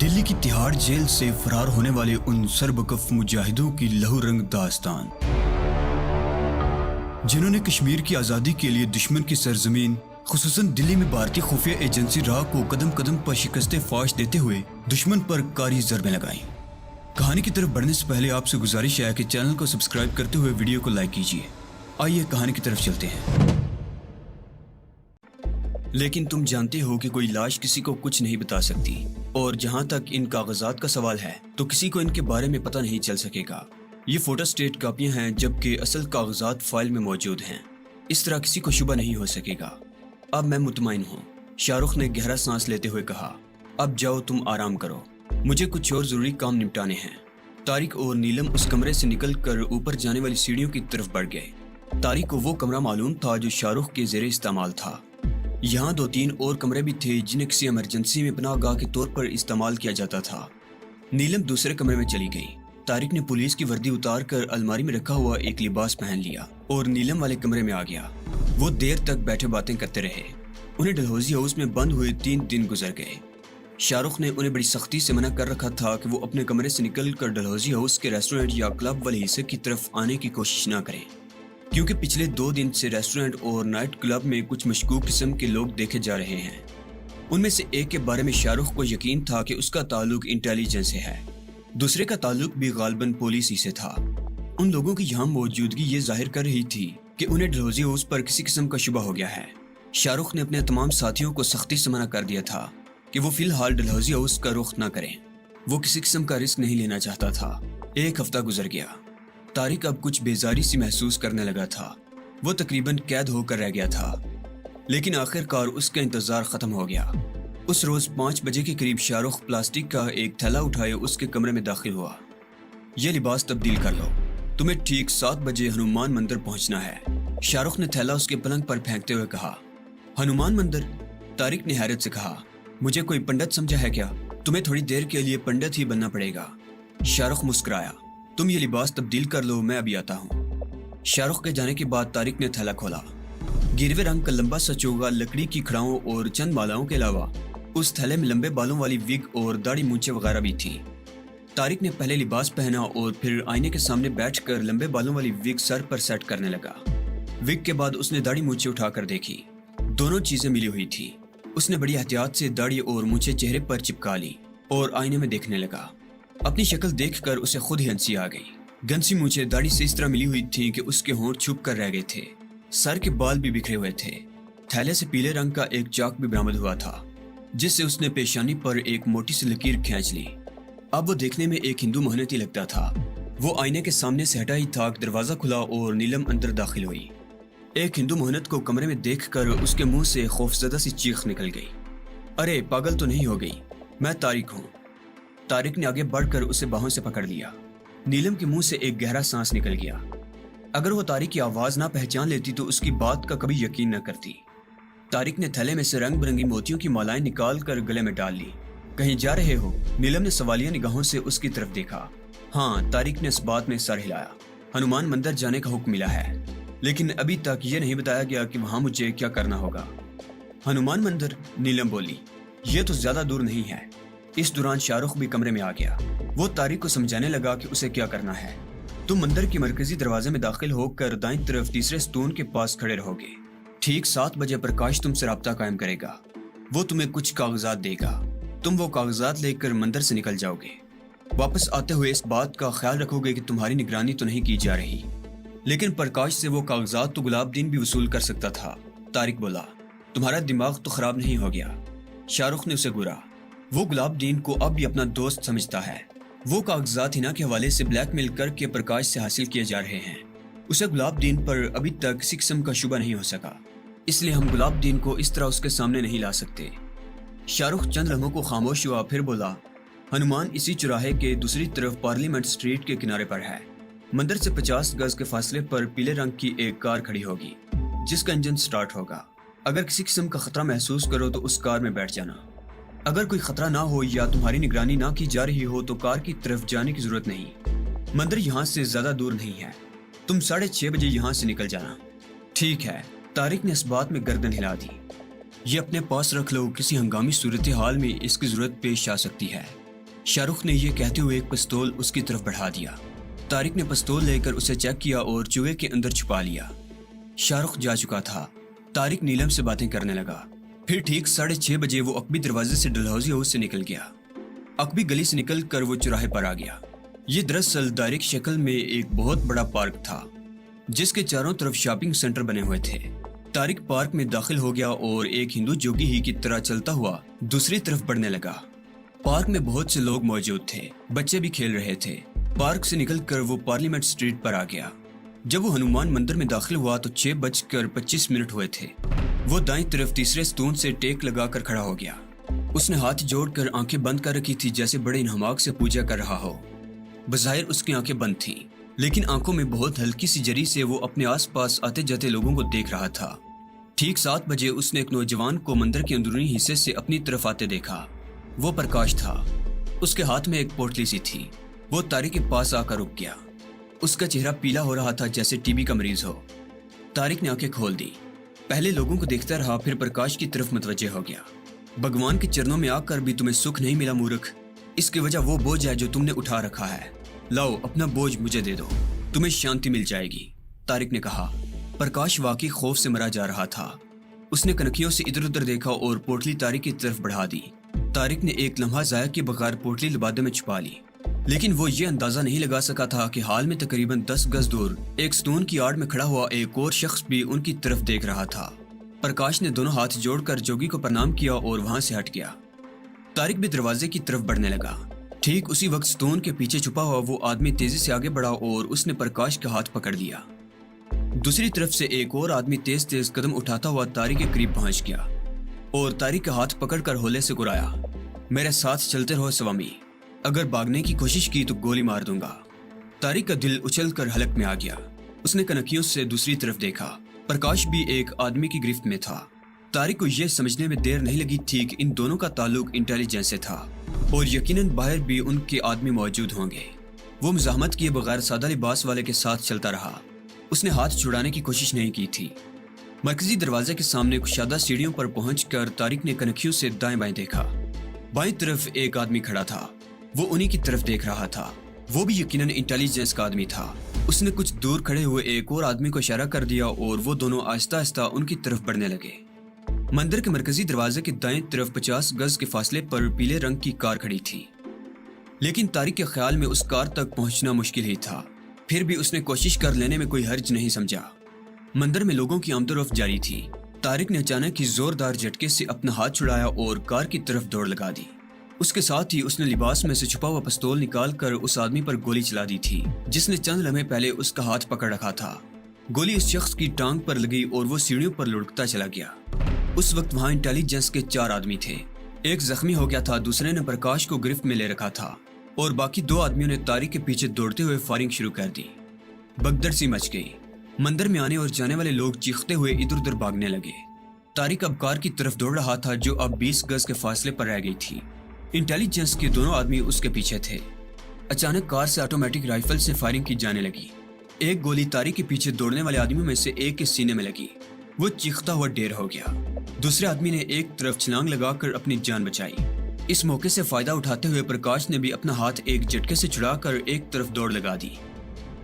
دلی کی تہاڑ جیل سے فرار ہونے والے ان سربکف مجاہدوں کی لہو رنگ داستان، جنہوں نے کشمیر کی آزادی کے لیے دشمن کی سرزمین خصوصاً دلی میں بھارتی خفیہ ایجنسی را کو قدم قدم پر شکست فاش دیتے ہوئے دشمن پر کاری ضربیں لگائیں۔ کہانی کی طرف بڑھنے سے پہلے آپ سے گزارش ہے کہ چینل کو سبسکرائب کرتے ہوئے ویڈیو کو لائک کیجیے۔ آئیے کہانی کی طرف چلتے ہیں۔ لیکن تم جانتے ہو کہ کوئی لاش کسی کو کچھ نہیں بتا سکتی، اور جہاں تک ان کاغذات کا سوال ہے تو کسی کو ان کے بارے میں پتہ نہیں چل سکے گا۔ یہ فوٹو سٹیٹ کاپیاں ہیں جبکہ اصل کاغذات فائل میں موجود ہیں۔ اس طرح کسی کو شبہ نہیں ہو سکے گا۔ اب میں مطمئن ہوں، شاہ رخ نے گہرا سانس لیتے ہوئے کہا۔ اب جاؤ تم آرام کرو، مجھے کچھ اور ضروری کام نپٹانے ہیں۔ طارق اور نیلم اس کمرے سے نکل کر اوپر جانے والی سیڑھیوں کی طرف بڑھ گئے۔ طارق کو وہ کمرہ معلوم تھا جو شاہ رخ کے زیر استعمال تھا۔ یہاں 2-3 اور کمرے بھی تھے جنہیں کسی ایمرجنسی میں پناہ گاہ کے طور پر استعمال کیا جاتا تھا۔ نیلم دوسرے کمرے میں چلی گئی۔ طارق نے پولیس کی وردی اتار کر الماری میں رکھا ہوا ایک لباس پہن لیا اور نیلم والے کمرے میں آ گیا۔ وہ دیر تک بیٹھے باتیں کرتے رہے۔ انہیں ڈلہوزی ہاؤس میں بند ہوئے 3 دن گزر گئے۔ شاہ رخ نے انہیں بڑی سختی سے منع کر رکھا تھا کہ وہ اپنے کمرے سے نکل کر ڈلہوزی ہاؤس کے ریسٹورنٹ یا کلب والے حصے کی طرف آنے کی کوشش نہ کریں، کیونکہ پچھلے 2 دن سے ریسٹورنٹ اور نائٹ کلب میں کچھ مشکوک قسم کے لوگ دیکھے جا رہے ہیں۔ ان میں سے ایک کے بارے میں شاہ رخ کو یقین تھا کہ اس کا تعلق انٹیلیجنس سے ہے، دوسرے کا تعلق بھی غالباً پولیس ہی سے تھا۔ ان لوگوں کی یہاں موجودگی یہ ظاہر کر رہی تھی کہ انہیں ڈلہوزی ہاؤس پر کسی قسم کا شبہ ہو گیا ہے۔ شاہ رخ نے اپنے تمام ساتھیوں کو سختی سے منع کر دیا تھا کہ وہ فی الحال ڈلہوزی ہاؤس کا رخ نہ کریں۔ وہ کسی قسم کا رسک نہیں لینا چاہتا تھا۔ 1 ہفتہ گزر گیا۔ طارق اب کچھ بیزاری سی محسوس کرنے لگا تھا۔ وہ تقریباً قید ہو کر رہ گیا تھا، لیکن آخر کار اس کا انتظار ختم ہو گیا۔ اس روز 5 بجے کے قریب شاہ رخ پلاسٹک کا ایک تھیلا اٹھائے اس کے کمرے میں داخل ہوا۔ یہ لباس تبدیل کر لو، تمہیں ٹھیک 7 بجے ہنومان مندر پہنچنا ہے، شاہ رخ نے تھیلا اس کے پلنگ پر پھینکتے ہوئے کہا۔ ہنومان مندر؟ طارق نے حیرت سے کہا۔ مجھے کوئی پنڈت سمجھا ہے کیا؟ تمہیں تھوڑی دیر کے لیے پنڈت ہی بننا پڑے گا۔ شاہ رخ مسکرایا۔ تم یہ لباس تبدیل کر لو، میں ابھی آتا ہوں۔ شاہ رخ کے جانے کے بعد طارق نے تھیلا کھولا۔ گیروے رنگ کا لمبا سا چوگا، لکڑی کی کھڑاؤں اور چند مالاؤں کے علاوہ اس تھیلے میں لمبے بالوں والی وگ اور داڑھی مونچھیں وغیرہ بھی تھی۔ طارق نے پہلے لباس پہنا اور پھر آئینے کے سامنے بیٹھ کر لمبے بالوں والی وگ سر پر سیٹ کرنے لگا۔ وگ کے بعد اس نے داڑھی مونچھیں اٹھا کر دیکھی۔ دونوں چیزیں ملی ہوئی تھی۔ اس نے بڑی احتیاط سے داڑھی اور مونچھیں چہرے پر چپکا لی اور آئینے میں دیکھنے لگا۔ اپنی شکل دیکھ کر اسے خود ہی ہنسی آ گئی۔ گنسی مونچھیں داڑھی سے اس طرح ملی ہوئی تھی کہ اس کے ہونٹ چھپ کر رہ گئے تھے۔ سر کے بال بھی بکھرے ہوئے تھے۔ تھیلے سے پیلے رنگ کا ایک چاک بھی برآمد ہوا تھا، جس سے اس نے پیشانی پر ایک موٹی سی لکیر کھینچ لی۔ اب وہ دیکھنے میں ایک ہندو مہنتی لگتا تھا۔ وہ آئینے کے سامنے سے ہٹا ہی تھا کہ دروازہ کھلا اور نیلم اندر داخل ہوئی۔ ایک ہندو مہنت کو کمرے میں دیکھ کر اس کے منہ سے خوفزدہ سی چیخ نکل گئی۔ ارے پاگل تو نہیں ہو گئی؟ میں طارق ہوں۔ طارق نے آگے بڑھ کر اسے باہوں سے پکڑ لیا۔ نیلم کے منہ سے ایک گہرا سانس نکل گیا۔ اگر وہ طارق کی آواز نہ پہچان لیتی تو اس کی بات کا کبھی یقین نہ کرتی۔ طارق نے تھیلے میں سے رنگ برنگی موتیوں کی مالائیں نکال کر گلے میں ڈال لی۔ کہیں جا رہے ہو؟ نیلم نے سوالیہ نگاہوں سے اس کی طرف دیکھا۔ ہاں، طارق نے اس بات میں سر ہلایا۔ ہنومان مندر جانے کا حکم ملا ہے، لیکن ابھی تک یہ نہیں بتایا گیا کہ وہاں مجھے کیا کرنا ہوگا۔ ہنومان مندر؟ نیلم بولی۔ یہ تو زیادہ دور نہیں ہے۔ اس دوران شاہ رخ بھی کمرے میں آ گیا۔ وہ طارق کو سمجھانے لگا کہ اسے کیا کرنا ہے۔ تم مندر کے مرکزی دروازے میں داخل ہو کر دائیں طرف تیسرے ستون کے پاس کھڑے رہو گے۔ ٹھیک 7 بجے پرکاش تم سے رابطہ قائم کرے گا۔ وہ تمہیں کچھ کاغذات دے گا۔ تم وہ کاغذات لے کر مندر سے نکل جاؤ گے۔ واپس آتے ہوئے اس بات کا خیال رکھو گے کہ تمہاری نگرانی تو نہیں کی جا رہی۔ لیکن پرکاش سے وہ کاغذات تو گلاب دین بھی وصول کر سکتا تھا۔ طارق بولا۔ تمہارا دماغ تو خراب نہیں ہو گیا؟ شاہ رخ نے اسے گھورا۔ وہ گلاب دین کو اب بھی اپنا دوست سمجھتا ہے۔ وہ کاغذات ہنا کے حوالے سے بلیک میل کر کے پرکاش سے حاصل کیے جا رہے ہیں۔ اسے گلاب دین پر ابھی تک کسی قسم کا شبہ نہیں ہو سکا، اس لیے ہم گلاب دین کو اس طرح اس کے سامنے نہیں لا سکتے۔ شاہ رخ چند لمحوں کو خاموش ہوا، پھر بولا۔ ہنومان اسی چوراہے کے دوسری طرف پارلیمنٹ اسٹریٹ کے کنارے پر ہے۔ مندر سے 50 گز کے فاصلے پر پیلے رنگ کی ایک کار کھڑی ہوگی جس کا انجن سٹارٹ ہوگا۔ اگر کسی قسم کا خطرہ محسوس کرو تو اس کار میں بیٹھ جانا۔ اگر کوئی خطرہ نہ ہو یا تمہاری نگرانی نہ کی جا رہی ہو تو کار کی طرف جانے کی ضرورت نہیں۔ مندر یہاں سے زیادہ دور نہیں ہے۔ تم 6:30 بجے یہاں سے نکل جانا۔ ٹھیک ہے۔ طارق نے اس بات میں گردن ہلا دی۔ یہ اپنے پاس رکھ لو، کسی ہنگامی صورتحال میں اس کی ضرورت پیش آ سکتی ہے۔ शाह रुख ने यह कहते हुए एक पिस्तौल उसकी तरफ बढ़ा दिया। तारिक ने पिस्तौल लेकर उसे चेक किया और चूहे के अंदर छुपा लिया। शाह रुख जा चुका था। तारिक नीलम से बातें करने लगा। फिर ठीक 6:30 बजे वो अकबी दरवाजे से डलहौजी हाउस से निकल गया। अकबी गली से निकल कर वो चौराहे पर आ गया। ये दरअसल दायरे की शक्ल में एक बहुत बड़ा पार्क था जिसके चारों तरफ शॉपिंग सेंटर बने हुए थे। तारिक पार्क में दाखिल हो गया और एक हिंदू जोगी ही की तरह चलता हुआ दूसरी तरफ बढ़ने लगा। पार्क में बहुत से लोग मौजूद थे, बच्चे भी खेल रहे थे। पार्क से निकलकर वो पार्लियामेंट स्ट्रीट पर आ गया। जब वो हनुमान मंदिर में दाखिल हुआ तो 6:25 हुए थे। वो दाईं तरफ तीसरे स्तून से टेक लगाकर खड़ा हो गया। उसने हाथ जोड़कर आंखें बंद कर रखी थी जैसे बड़े इन्हमाक से पूजा कर रहा हो। बज़ाहिर उसकी आंखें बंद थीं, लेकिन आंखों में बहुत हल्की सी जरी से वो अपने आसपास आते जाते लोगों को देख रहा था। ठीक 7 बजे उसने एक नौजवान को मंदिर के अंदरूनी हिस्से से अपनी तरफ आते देखा। वो प्रकाश था। उसके हाथ में एक पोटली सी थी। वो तारिक के पास आकर रुक गया। उसका चेहरा पीला हो रहा था जैसे टीबी का मरीज हो। तारिक ने आंखें खोल दी। पहले लोगों को देखता रहा, फिर प्रकाश की तरफ मुतवज्जे हो गया। भगवान के चरणों में आकर भी तुम्हें सुख नहीं मिला मूर्ख। इसकी वजह वो बोझ है जो तुमने उठा रखा है। लाओ अपना बोझ मुझे दे दो, तुम्हें शांति मिल जाएगी, तारिक ने कहा। प्रकाश वाकई खौफ से मरा जा रहा था। उसने कनखियों से इधर उधर देखा और पोटली तारिक की तरफ बढ़ा दी। तारिक ने एक लम्हा ज़ाया के बगैर पोटली लिबादे में छुपा ली, लेकिन वो ये अंदाजा नहीं लगा सका था कि हाल में तकरीबन 10 गज दूर एक स्टोन की आड़ में खड़ा हुआ एक और शख्स भी उनकी तरफ देख रहा था। प्रकाश ने दोनों हाथ जोड़कर जोगी को प्रणाम किया और वहां से हट गया। तारिक भी दरवाजे की तरफ बढ़ने लगा। ठीक उसी वक्त स्टोन के पीछे छुपा हुआ वो आदमी तेजी से आगे बढ़ा और उसने प्रकाश का हाथ पकड़ लिया। दूसरी तरफ से एक और आदमी तेज तेज कदम उठाता हुआ तारिक के करीब पहुंच गया और तारिक का हाथ पकड़कर होले से गुराया, मेरे साथ चलते रहो स्वामी, अगर भागने की कोशिश की तो गोली मार दूंगा। तारिक का दिल उछलकर हलक में आ गया। उसने कनखियों से दूसरी तरफ देखा। प्रकाश भी एक आदमी की गिरफ्त में था। तारिक को यह समझने में देर नहीं लगी थी कि इन दोनों का ताल्लुक इंटेलिजेंस से था और यकीनन बाहर भी उनके आदमी मौजूद होंगे। वो मुज़ाहमत किए बगैर सादा लिबास वाले के साथ चलता रहा। उसने हाथ छुड़ाने की कोशिश नहीं की थी। मरकजी दरवाजे के सामने कुशादा सीढ़ियों पर पहुंचकर तारिक ने कनखियों से दाएं बाएं देखा। बाईं तरफ एक आदमी खड़ा था। वो उन्हीं की तरफ देख रहा था। वो भी यकीनन इंटेलिजेंस का आदमी था। उसने कुछ दूर खड़े हुए एक और आदमी को इशारा कर दिया और वो दोनों आहिस्ता आहिस्ता उनकी तरफ बढ़ने लगे। मंदिर के मरकजी दरवाजे की दाएं तरफ 50 गज के फासले पर पीले रंग की कार खड़ी थी, लेकिन तारिक के ख्याल में उस कार तक पहुंचना मुश्किल ही था। फिर भी उसने कोशिश कर लेने में कोई हर्ज नहीं समझा। मंदिर में लोगों की आमदोरफ्त जारी थी। तारिक ने अचानक ही जोरदार झटके से अपना हाथ छुड़ाया और कार की तरफ दौड़ लगा दी। उसके साथ ही उसने लिबास में से छुपा हुआ पिस्तौल निकालकर उस आदमी पर गोली चला दी थी जिसने चंद लम्हे पहले उसका हाथ पकड़ रखा था। गोली उस शख्स की टांग पर लगी और वो सीढ़ियों पर लुढ़कता चला गया। उस वक्त वहां इंटेलिजेंस के 4 आदमी थे। एक जख्मी हो गया था, दूसरे ने प्रकाश को गिरफ्त में ले रखा था और बाकी 2 आदमियों ने तारिक के पीछे दौड़ते हुए फायरिंग शुरू कर दी। भगदड़ सी मच गई। मंदिर में आने और जाने वाले लोग चीखते हुए इधर उधर भागने लगे। तारिक अब कार की तरफ दौड़ रहा था जो अब 20 गज के फासले पर रह गई थी। इंटेलिजेंस के दोनों आदमी उसके पीछे थे। अचानक कार से ऑटोमेटिक राइफल से फायरिंग की जाने लगी। एक गोली तारिक के पीछे दौड़ने वाले आदमियों में से एक के सीने में लगी। वो चीखता हुआ ढेर हो गया। दूसरे आदमी ने एक तरफ छलांग लगाकर अपनी जान बचाई। इस मौके से फायदा उठाते हुए प्रकाश ने भी अपना हाथ एक झटके से छुड़ाकर एक तरफ दौड़ लगा दी,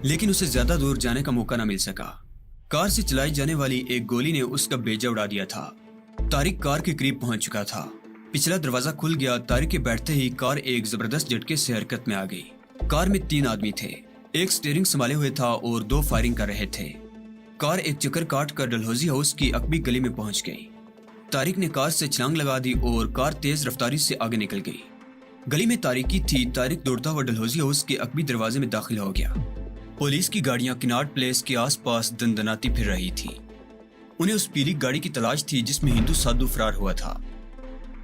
लेकिन उसे ज्यादा दूर जाने का मौका न मिल सका। कार से चलाई जाने वाली एक गोली ने उसका बेजा उड़ा दिया था। तारिक कार के करीब पहुंच चुका था। पिछला दरवाजा खुल गया। तारिक के बैठते ही कार एक जबरदस्त झटके से हरकत में आ गई। कार में 3 आदमी थे। एक स्टीयरिंग संभाले हुए था और 2 फायरिंग कर रहे थे। कार एक चक्कर काट कर डलहौजी हाउस की अकबी गली में पहुंच गई। तारिक ने कार से छलांग लगा दी और कार तेज रफ्तारी से आगे निकल गई। गली में तारीकी थी। तारिक दौड़ता हुआ डलहौजी हाउस के अकबी दरवाजे में दाखिल हो गया। पुलिस की गाड़ियां किनार्ड प्लेस के आसपास दंदनाती फिर रही थी। उन्हें उस पीली गाड़ी की तलाश थी जिसमें हिंदू साधु फरार हुआ था।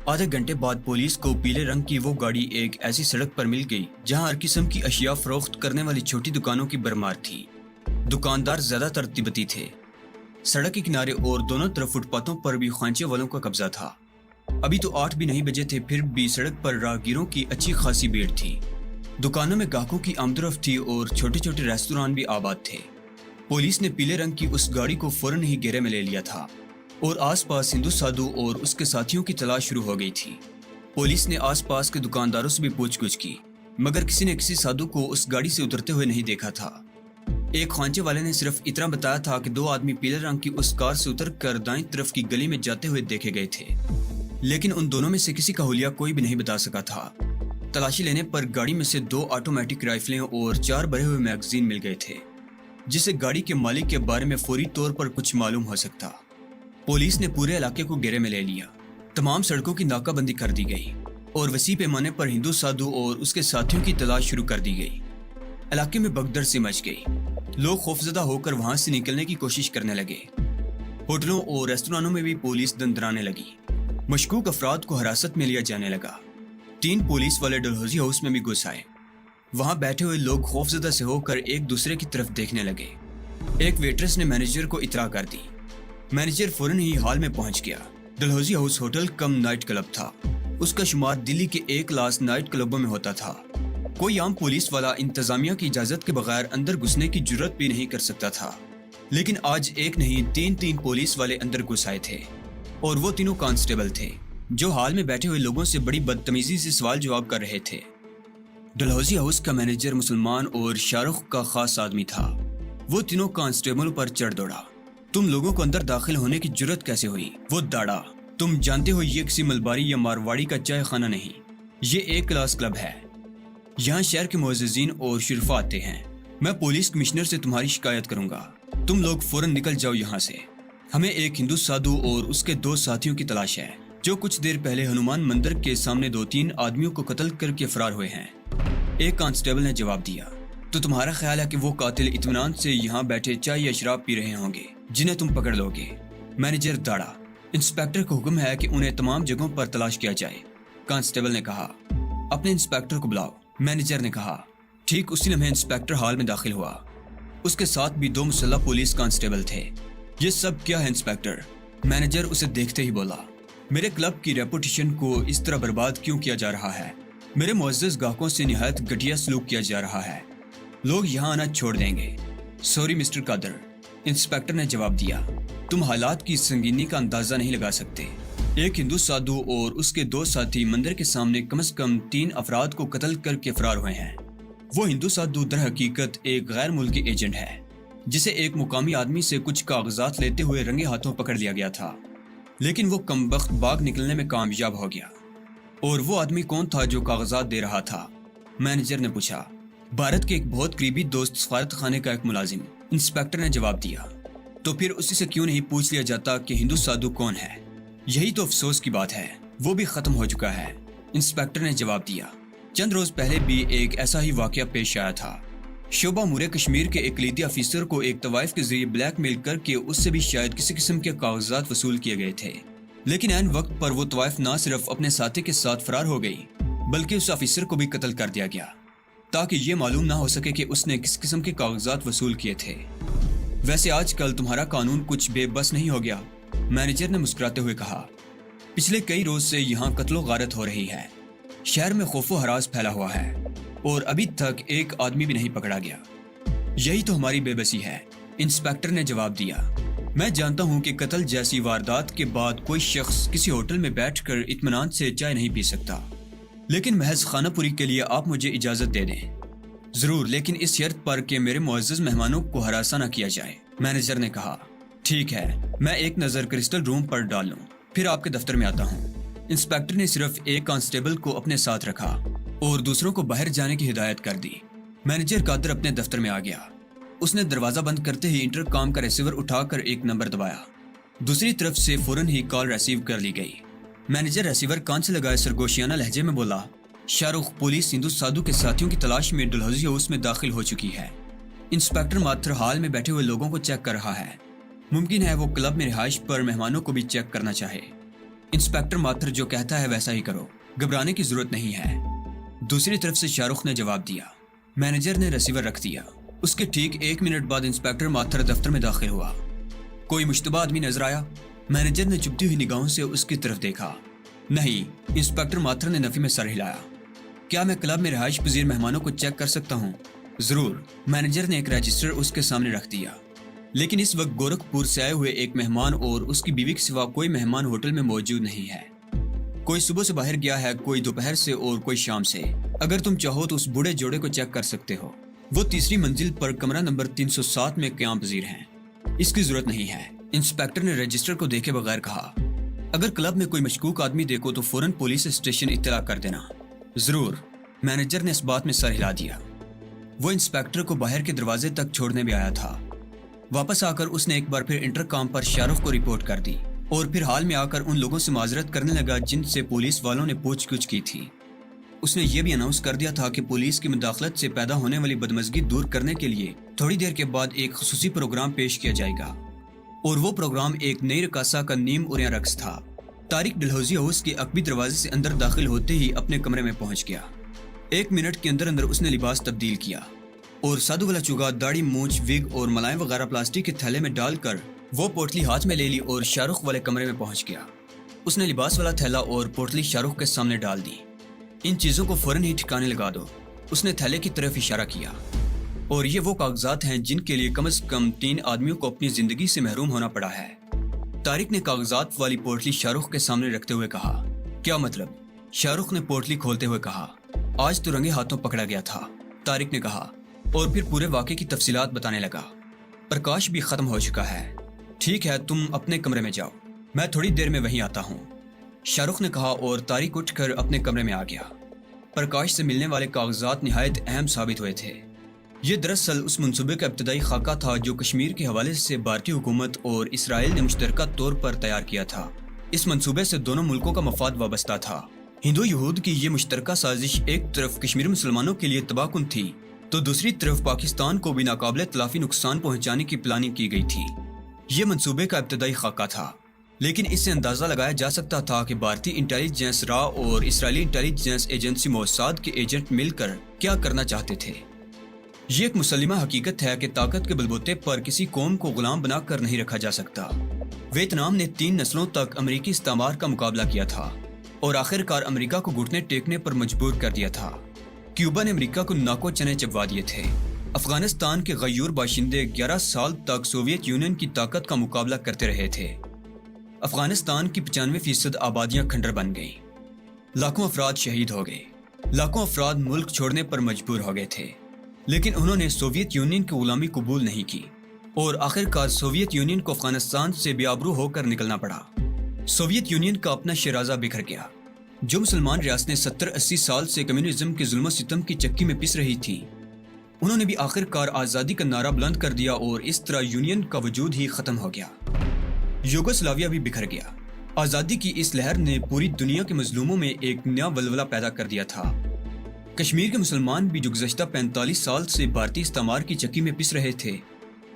आधे घंटे बाद पुलिस को पीले रंग की वो गाड़ी एक ऐसी सड़क पर मिल गई जहां हर किस्म की अशिया फरोख्त करने वाली छोटी दुकानों की भरमार थी। दुकानदार ज्यादातर तिब्बती थे। सड़क के किनारे और दोनों तरफ फुटपाथों पर भी खांचे वालों का कब्जा था। अभी तो 8 भी नहीं बजे थे, फिर भी सड़क पर राहगीरों की अच्छी खासी भीड़ थी। दुकानों में ग्राहकों की आमदरफ्त थी और छोटे छोटे रेस्तोरां भी आबाद थे। पुलिस ने पीले रंग की उस गाड़ी को फौरन ही घेरे में ले लिया था और आसपास हिंदू साधु और उसके साथियों की तलाश शुरू हो गई थी। पुलिस ने आसपास के दुकानदारों से भी पूछगछ की, मगर किसी ने किसी साधु को उस गाड़ी से उतरते हुए नहीं देखा था। एक खांचे वाले ने सिर्फ इतना बताया था कि 2 आदमी पीले रंग की उस कार से उतरकर दाईं तरफ की गली में जाते हुए देखे गए थे, लेकिन उन दोनों में से किसी का हुलिया कोई भी नहीं बता सका था। तलाशी लेने पर गाड़ी में से 2 ऑटोमेटिक राइफलें और 4 भरे हुए मैगजीन मिल गए थे, जिससे गाड़ी के मालिक के बारे में फौरी तौर पर कुछ मालूम हो सकता। पुलिस ने पूरे इलाके को घेरे में ले लिया। तमाम सड़कों की नाकाबंदी कर दी गई और वसी पैमाने पर हिंदू साधु और उसके साथियों की तलाश शुरू कर दी गई। इलाके में भगदड़ सी मच गई। लोग खौफजदा होकर वहां से निकलने की कोशिश करने लगे। होटलों और रेस्टोरेंटों में भी पुलिस दंदराने लगी। मशकूक अफराद को हिरासत में लिया जाने लगा। 3 पुलिस वाले डलहौजी हाउस में भी घुस आए। वहां बैठे हुए लोग खौफजदा से होकर एक दूसरे की तरफ देखने लगे। एक वेट्रेस ने मैनेजर को इतला कर दी। मैनेजर फौरन ही हॉल में पहुंच गया। डलहौजी हाउस होटल कम नाइट क्लब था। उसका शुमार दिल्ली के 1 क्लास नाइट क्लबों में होता था। कोई आम पुलिस वाला इंतजामिया की इजाजत के बगैर अंदर घुसने की जुर्रत भी नहीं कर सकता था, लेकिन आज एक नहीं 3 पुलिस वाले अंदर घुस आए थे, और वो तीनों कांस्टेबल थे जो हॉल में बैठे हुए लोगों से बड़ी बदतमीजी से सवाल जवाब कर रहे थे। डलहौजी हाउस का मैनेजर मुसलमान और शाहरुख का खास आदमी था। वो तीनों कांस्टेबलों पर चढ़ दौड़ा। तुम लोगों को अंदर दाखिल होने की जुर्रत कैसे हुई? वो दाड़ा, तुम जानते हो ये किसी मलबारी या मारवाड़ी का चाय खाना नहीं, ये 1 क्लास क्लब है। यहाँ शहर के मुअज्जिजीन और शुरफा आते हैं। मैं पुलिस कमिश्नर से तुम्हारी शिकायत करूंगा। तुम लोग फौरन निकल जाओ यहाँ से। हमें एक हिंदू साधु और उसके 2 साथियों की तलाश है, जो कुछ देर पहले हनुमान मंदिर के सामने 2-3 आदमियों को कत्ल करके फरार हुए हैं। एक कांस्टेबल ने जवाब दिया, तो तुम्हारा ख्याल है कि वो कातिल इत्मीनान से यहाँ बैठे चाय या शराब पी रहे होंगे, जिन्हें तुम पकड़ लोगे? मैनेजर दाड़ा, इंस्पेक्टर को हुक्म है कि उन्हें तमाम जगहों पर तलाश किया जाए। कांस्टेबल ने कहा, अपने इंस्पेक्टर को बुलाओ। मैनेजर ने कहा। ठीक उसी लम्हे इंस्पेक्टर हॉल में दाखिल हुआ। उसके साथ भी 2 मुसल्लह पुलिस कांस्टेबल थे। ये सब क्या है इंस्पेक्टर? मैनेजर उसे देखते ही बोला, मेरे क्लब की रेपुटेशन को इस तरह बर्बाद क्यों किया जा रहा है? मेरे मुअज़्ज़ज़ गाहकों से निहायत घटिया सलूक किया जा रहा है। लोग यहाँ आना छोड़ देंगे। सॉरी मिस्टर कादर, इंस्पेक्टर ने जवाब दिया, तुम हालात की संगीनी का अंदाजा नहीं लगा सकते। एक हिंदू साधु और उसके 2 साथी मंदिर के सामने कम से कम 3 अफराद को कत्ल करके फरार हुए हैं। वो हिंदू साधु दर हकीकत एक गैर मुल्की एजेंट है, जिसे एक मुकामी आदमी से कुछ कागजात लेते हुए रंगे हाथों पकड़ लिया गया था, लेकिन वो कमबख्त भाग निकलने में कामयाब हो गया। और वो आदमी कौन था जो कागजात दे रहा था? मैनेजर ने पूछा। भारत के एक बहुत करीबी दोस्त सफारत खाने का एक मुलाजिम, इंस्पेक्टर ने जवाब दिया। तो फिर उसी से क्यों नहीं पूछ लिया जाता कि हिंदू साधु कौन है? यही तो अफसोस की बात है, वो भी खत्म हो चुका है, इंस्पेक्टर ने जवाब दिया। चंद रोज पहले भी एक ऐसा ही वाकया पेश आया था। शोबा मुरे कश्मीर के एक कलीदी अफीसर को एक तवाइफ के जरिए ब्लैकमेल करके उससे भी शायद किसी किस्म के कागजात वसूल किए गए थे, लेकिन ऐन वक्त पर वो तवाइफ न सिर्फ अपने साथी के साथ फरार हो गई, बल्कि उस अफीसर को भी कत्ल कर दिया गया, ताकि ये मालूम ना हो सके कि उसने किस किस्म के कागजात वसूल किए थे। वैसे आजकल तुम्हारा कानून कुछ बेबस नहीं हो गया? मैनेजर ने मुस्कुराते हुए कहा। पिछले कई रोज से यहाँ कत्लो गारत हो रही है। शहर में खौफो हरास फैला हुआ है और अभी तक एक आदमी भी नहीं पकड़ा गया। यही तो हमारी बेबसी है, इंस्पेक्टर ने जवाब दिया। मैं जानता हूँ कि कत्ल जैसी वारदात के बाद कोई शख्स किसी होटल में बैठकर इत्मीनान से चाय नहीं पी सकता, लेकिन महज खानापुरी के लिए आप मुझे इजाजत दे दें। जरूर, लेकिन इस शर्त पर कि मेरे मुअज़्ज़ज़ मेहमानों को हरासा न किया जाए, मैनेजर ने कहा। ठीक है, मैं एक नज़र क्रिस्टल रूम पर डाल लूँ, फिर आपके दफ्तर में आता हूँ। इंस्पेक्टर ने सिर्फ एक कांस्टेबल को अपने साथ रखा और दूसरों को बाहर जाने की हिदायत कर दी। मैनेजर कादर अपने दफ्तर में आ गया। उसने दरवाजा बंद करते ही इंटरकॉम का रिसीवर उठाकर एक नंबर दबाया। दूसरी तरफ से फौरन ही कॉल रिसीव कर ली गई। मैनेजर रिसीवर कान से लगाए सरगोशियाना लहजे में बोला, शाहरुख, पुलिस हिंदू साधु के साथियों की तलाश में डलहौजी हाउस में दाखिल हो चुकी है। इंस्पेक्टर मात्र हॉल में बैठे हुए लोगों को चेक कर रहा है। मुमकिन है वो क्लब में रिहाइश पर मेहमानों को भी चेक करना चाहे। इंस्पेक्टर मात्र जो कहता है वैसा ही करो, घबराने की जरूरत नहीं है। दूसरी तरफ से शाहरुख ने जवाब दिया। मैनेजर ने रिसीवर रख दिया। उसके ठीक 1 मिनट बाद इंस्पेक्टर मात्र दफ्तर में दाखिल हुआ। कोई मुश्तबा आदमी नजर आया? मैनेजर ने चुभती हुई निगाहों से उसकी तरफ देखा। नहीं, इंस्पेक्टर मात्र ने नफी में सर हिलाया। क्या मैं क्लब में रिहाइश पजीर मेहमानों को चेक कर सकता हूँ? जरूर, मैनेजर ने एक रजिस्टर उसके सामने रख दिया। लेकिन इस वक्त गोरखपुर से आए हुए एक मेहमान और उसकी बीवी के सिवा कोई मेहमान होटल में मौजूद नहीं है। کوئی صبح سے باہر گیا ہے، کوئی دوپہر سے اور کوئی شام سے۔ اگر تم چاہو تو اس بوڑھے جوڑے کو چیک کر سکتے ہو، وہ تیسری منزل پر کمرہ نمبر 307 میں قیام پذیر ہیں۔ اس کی ضرورت نہیں ہے، انسپیکٹر نے رجسٹر کو دیکھے بغیر کہا۔ اگر کلب میں کوئی مشکوک آدمی دیکھو تو فوراً پولیس اسٹیشن اطلاع کر دینا۔ ضرور، مینیجر نے اس بات میں سر ہلا دیا۔ وہ انسپیکٹر کو باہر کے دروازے تک چھوڑنے بھی آیا تھا۔ واپس آ کر اس نے ایک بار پھر انٹرکام پر شاہ رخ کو رپورٹ کر دی اور پھر حال میں آ کر ان لوگوں سے معذرت کرنے لگا جن سے پولیس والوں نے پوچھ گچھ کی تھی۔ اس نے یہ بھی اناؤنس کر دیا تھا کہ پولیس کی مداخلت سے پیدا ہونے والی بدمزگی دور کرنے کے لیے تھوڑی دیر کے بعد ایک خصوصی پروگرام پیش کیا جائے گا، اور وہ پروگرام ایک نئی رقاصہ کا نیم عریاں رقص تھا۔ طارق ڈلہوزی ہاؤس کے عقبی دروازے سے اندر داخل ہوتے ہی اپنے کمرے میں پہنچ گیا۔ 1 منٹ کے اندر اندر اس نے لباس تبدیل کیا اور سادو والا چوگا، داڑھی، مونچھ، وگ اور ملائم وغیرہ پلاسٹک کے تھیلے میں ڈال کر وہ پوٹلی ہاتھ میں لے لی اور شاہ رخ والے کمرے میں پہنچ گیا۔ اس نے لباس والا تھیلا اور پوٹلی شاہ رخ کے سامنے ڈال دی۔ ان چیزوں کو فوراً ہی ٹھکانے لگا دو، اس نے تھیلے کی طرف اشارہ کیا، اور یہ وہ کاغذات ہیں جن کے لیے کم از کم 3 آدمیوں کو اپنی زندگی سے محروم ہونا پڑا ہے۔ طارق نے کاغذات والی پوٹلی شاہ رخ کے سامنے رکھتے ہوئے کہا۔ کیا مطلب؟ شاہ رخ نے پوٹلی کھولتے ہوئے کہا۔ آج تو رنگے ہاتھوں پکڑا گیا تھا، طارق نے کہا، اور پھر پورے واقعے کی تفصیلات بتانے لگا۔ پرکاش بھی ختم ہو چکا ہے۔ ٹھیک ہے، تم اپنے کمرے میں جاؤ، میں تھوڑی دیر میں وہیں آتا ہوں، شاہ رخ نے کہا، اور طارق اٹھ کر اپنے کمرے میں آ گیا۔ پرکاش سے ملنے والے کاغذات نہایت اہم ثابت ہوئے تھے۔ یہ دراصل اس منصوبے کا ابتدائی خاکہ تھا جو کشمیر کے حوالے سے بھارتی حکومت اور اسرائیل نے مشترکہ طور پر تیار کیا تھا۔ اس منصوبے سے دونوں ملکوں کا مفاد وابستہ تھا۔ ہندو یہود کی یہ مشترکہ سازش ایک طرف کشمیر مسلمانوں کے لیے تباہ کن تھی تو دوسری طرف پاکستان کو بھی ناقابل تلافی نقصان پہنچانے کی پلاننگ کی گئی تھی۔ یہ منصوبے کا ابتدائی خاکہ تھا، لیکن اس سے اندازہ لگایا جا سکتا تھا کہ بھارتی انٹیلیجنس را اور اسرائیلی انٹیلیجنس ایجنسی موساد کے ایجنٹ مل کر کیا کرنا چاہتے تھے۔ یہ ایک مسلمہ حقیقت ہے کہ طاقت کے بلبوتے پر کسی قوم کو غلام بنا کر نہیں رکھا جا سکتا۔ ویتنام نے 3 نسلوں تک امریکی استعمار کا مقابلہ کیا تھا اور آخر کار امریکہ کو گھٹنے ٹیکنے پر مجبور کر دیا تھا۔ کیوبا نے امریکہ کو ناکو چنے چبوا دیے تھے۔ افغانستان کے غیور باشندے 11 سال تک سوویت یونین کی طاقت کا مقابلہ کرتے رہے تھے۔ افغانستان کی 95% آبادیاں کھنڈر بن گئیں، لاکھوں افراد شہید ہو گئے، لاکھوں افراد ملک چھوڑنے پر مجبور ہو گئے تھے، لیکن انہوں نے سوویت یونین کی غلامی قبول نہیں کی اور آخر کار سوویت یونین کو افغانستان سے بے آبرو ہو کر نکلنا پڑا۔ سوویت یونین کا اپنا شیرازہ بکھر گیا۔ جو مسلمان ریاستیں 70-80 سال سے کمیونزم کے ظلم و ستم کی چکی میں پس رہی تھی، انہوں نے بھی آخر کار آزادی کا نعرہ بلند کر دیا اور اس طرح یونین کا وجود ہی ختم ہو گیا۔ یوگوسلاویہ بھی بکھر گیا۔ آزادی کی اس لہر نے پوری دنیا کے مظلوموں میں ایک نیا ولولہ پیدا کر دیا تھا۔ کشمیر کے مسلمان بھی جو گزشتہ 45 سال سے بھارتی استعمار کی چکی میں پس رہے تھے،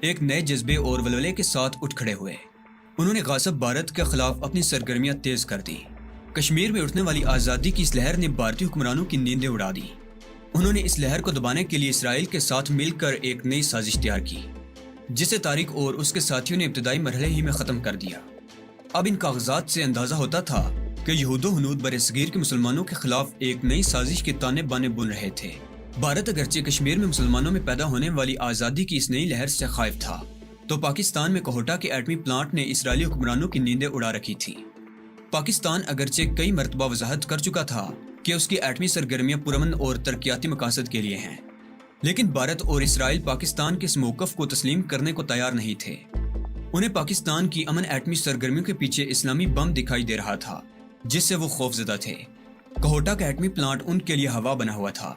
ایک نئے جذبے اور ولولے کے ساتھ اٹھ کھڑے ہوئے۔ انہوں نے غاصب بھارت کے خلاف اپنی سرگرمیاں تیز کر دی۔ کشمیر میں اٹھنے والی آزادی کی اس لہر نے بھارتی حکمرانوں کی نیندیں اڑا دی۔ انہوں نے اس لہر کو دبانے کے لیے اسرائیل کے ساتھ مل کر ایک نئی سازش تیار کی، جسے طارق اور اس کے ساتھیوں نے ابتدائی مرحلے ہی میں ختم کر دیا۔ اب ان کاغذات سے اندازہ ہوتا تھا کہ یہود و ہنود برصغیر کے مسلمانوں کے خلاف ایک نئی سازش کے تانے بانے بن رہے تھے۔ بھارت اگرچہ کشمیر میں مسلمانوں میں پیدا ہونے والی آزادی کی اس نئی لہر سے خائف تھا، تو پاکستان میں کوہٹا کے ایٹمی پلانٹ نے اسرائیلی حکمرانوں کی نیندیں اڑا رکھی تھی۔ پاکستان اگرچہ کئی مرتبہ وضاحت کر چکا تھا کہ اس کی ایٹمی سرگرمیاں پرامن اور ترقیاتی مقاصد کے لیے ہیں، لیکن بھارت اور اسرائیل پاکستان کے اس موقف کو تسلیم کرنے کو تیار نہیں تھے۔ انہیں پاکستان کی امن ایٹمی سرگرمیوں کے پیچھے اسلامی بم دکھائی دے رہا تھا، جس سے وہ خوف زدہ تھے۔ کوہٹا کا ایٹمی پلانٹ ان کے لیے ہوا بنا ہوا تھا۔